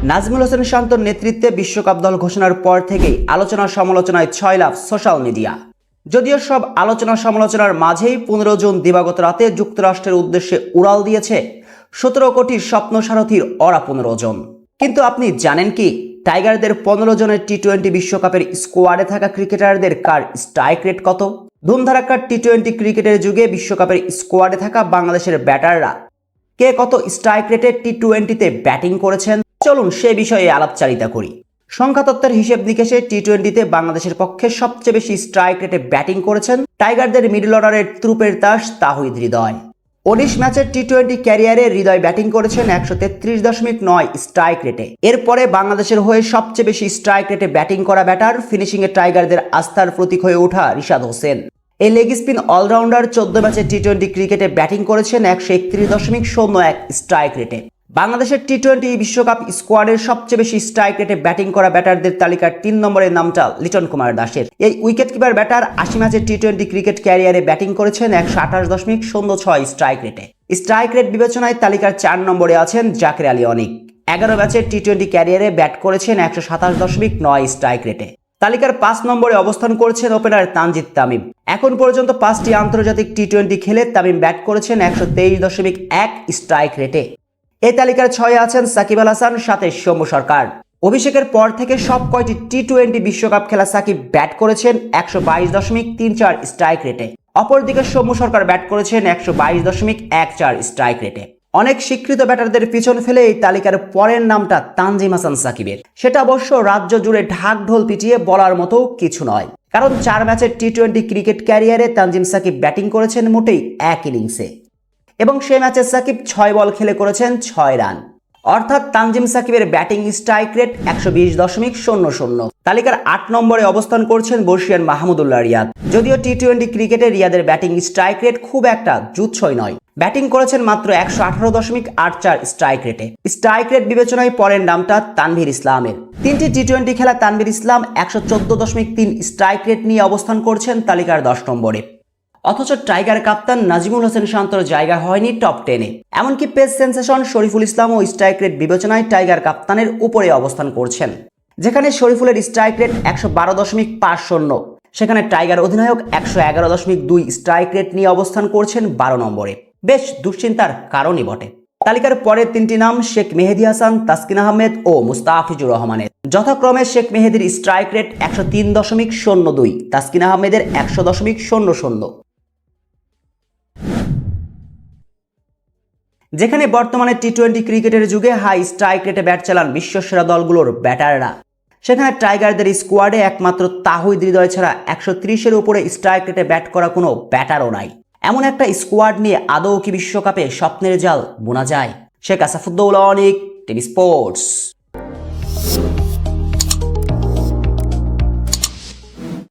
নাজমুল হোসেন শান্তর নেতৃত্বে বিশ্বকাপ দল ঘোষণার পর থেকেই আলোচনা সমালোচনায় ছয়লাভ সোশ্যাল মিডিয়া। যদিও সব আলোচনা সমালোচনার মাঝেই 15 জুন দিবাগত রাতে যুক্তরাষ্ট্রের উদ্দেশ্যে উড়াল দিয়েছে 17 কোটির স্বপ্ন সারথীর অরা 15 জন। কিন্তু আপনি জানেন কি, টাইগারদের 15 জনের টি-20 বিশ্বকাপের স্কোয়াডে থাকা ক্রিকেটারদের কার স্ট্রাইক রেট কত? ধুমধারাক্কার টি-20 ক্রিকেটের যুগে বিশ্বকাপের স্কোয়াডে থাকা বাংলাদেশের ব্যাটাররা কে কত স্ট্রাইক রেটে টি-20তে ব্যাটিং করেছেন, চলুন সে বিষয়ে আলাপচারিতা করি। সংখ্যাতত্ত্বের হিসেব নিকেশে টি-20তে বাংলাদেশের পক্ষে সবচেয়ে বেশি স্ট্রাইক রেটে ব্যাটিং করেছেন টাইগারদের মিডল অর্ডারের ত্রুপের তাস তাহিদ হৃদয়। 19 ম্যাচের টি-20 ক্যারিয়ারে হৃদয় ব্যাটিং করেছেন 133.9 স্ট্রাইক রেটে। এরপরে বাংলাদেশের হয়ে সবচেয়ে বেশি স্ট্রাইক রেটে ব্যাটিং করা ব্যাটার ফিনিশিংয়ে টাইগারদের আস্থার প্রতীক হয়ে ওঠা রিশাদ হোসেন। এই লেগ স্পিন অলরাউন্ডার 14 ম্যাচের টি-20 ক্রিকেটে ব্যাটিং করেছেন 131.01 স্ট্রাইক রেটে। বাংলাদেশের টি-20 বিশ্বকাপ স্কোয়াডের সবচেয়ে বেশি স্ট্রাইক রেটে ব্যাটিং করা ব্যাটারদের তালিকার 3 নম্বরের নামটা লিটন কুমার দাসের। এই উইকেট কিপার ব্যাটার 80 ম্যাচের টি-20 ক্রিকেট ক্যারিয়ারে ব্যাটিং করেছেন 128.06 স্ট্রাইক রেটে। স্ট্রাইক রেট বিবেচনায় তালিকার 4 নম্বরে আছেন জাকের আলী অনিক। 11 ম্যাচের টি-20 ক্যারিয়ারে ব্যাট করেছেন 127.9 স্ট্রাইক রেটে। তালিকার 5 নম্বরে অবস্থান করছেন ওপেনার তানজিদ তামিম। এখন পর্যন্ত 5টি আন্তর্জাতিক টি-20 খেলে তামিম ব্যাট করেছেন 123.1 স্ট্রাইক রেটে। এই তালিকার 6-এ আছেন সাকিব আল হাসান, 7-এ সৌম্য সরকার। অভিষেকের পর থেকে সব কয়টি টি-20 বিশ্বকাপ খেলা সাকিব ব্যাট করেছেন 122.34 স্ট্রাইক রেটে। অপরদিকে সৌম্য সরকার ব্যাট করেছেন 122.14 স্ট্রাইক রেটে। অনেক স্বীকৃত ব্যাটারদের পিছন ফেলে এই তালিকার পরের নামটা তানজিম হাসান সাকিবের। সেটা অবশ্য রাজ্য জুড়ে ঢাক ঢোল পিটিয়ে বলার মতো কিছু নয়, কারণ 4 ম্যাচের টি-20 ক্রিকেট ক্যারিয়ারে তানজিম সাকিব ব্যাটিং করেছেন মোটেই 1 ইনিংসে, এবং সে ম্যাচে সাকিব 6 বল খেলে করেছেন 6 রান। অর্থাৎ তানজিম সাকিবের ব্যাটিং স্ট্রাইক রেট 120.00। তালিকার 8 নম্বরে অবস্থান করছেন বর্ষিয়ান মাহমুদুল্লাহ রিয়াদ। যদিও টি-20 ক্রিকেটে রিয়াদের ব্যাটিং স্ট্রাইক রেট খুব একটা জুৎসই নয়, ব্যাটিং করেছেন মাত্র 118.84 স্ট্রাইক রেটে। স্ট্রাইক রেট বিবেচনায় পরের নামটা তানভীর ইসলামের। 3টি টি-20 খেলা তানভীর ইসলাম 114.3 স্ট্রাইক রেট নিয়ে অবস্থান করছেন তালিকার 10 নম্বরে। অথচ টাইগার কাপ্তান নাজমুল হোসেন শান্তর জায়গা হয়নি টপ 10-এ। এমনকি পেস সেন্সেশন শরীফুল ইসলাম ও স্ট্রাইক রেট বিবেচনায় টাইগার কাপ্তানের উপরে অবস্থান করছেন। যেখানে শরীফুলের স্ট্রাইক রেট 112.50, সেখানে টাইগার অধিনায়ক 111.2 স্ট্রাইক রেট নিয়ে অবস্থান করছেন 12 নম্বরে। বেশ দুশ্চিন্তার কারণই বটে। তালিকার পরের 3টি নাম শেখ মেহেদী হাসান, তাসকিন আহমেদ ও মুস্তাফিজুর রহমানের। যথাক্রমে শেখ মেহেদীর স্ট্রাইক রেট 103.02, তাসকিন আহমেদের 100.00। যেখানে বর্তমানে টি-20 ক্রিকেটের যুগে হাই স্ট্রাইক রেটে ব্যাট চালান বিশ্বসেরা দলগুলোর ব্যাটাররা, সেখানে টাইগারদের স্কোয়াডে একমাত্র তাহিদ হৃদয় ছাড়া 130-এর উপরে স্ট্রাইক রেটে ব্যাট করা কোনো ব্যাটারও নাই। এমন একটা স্কোয়াড নিয়ে আদৌ কি বিশ্বকাপে স্বপ্নের জাল বোনা যায়? শেখ আসাফুদ্দৌলা অনিক, টিভি স্পোর্টস।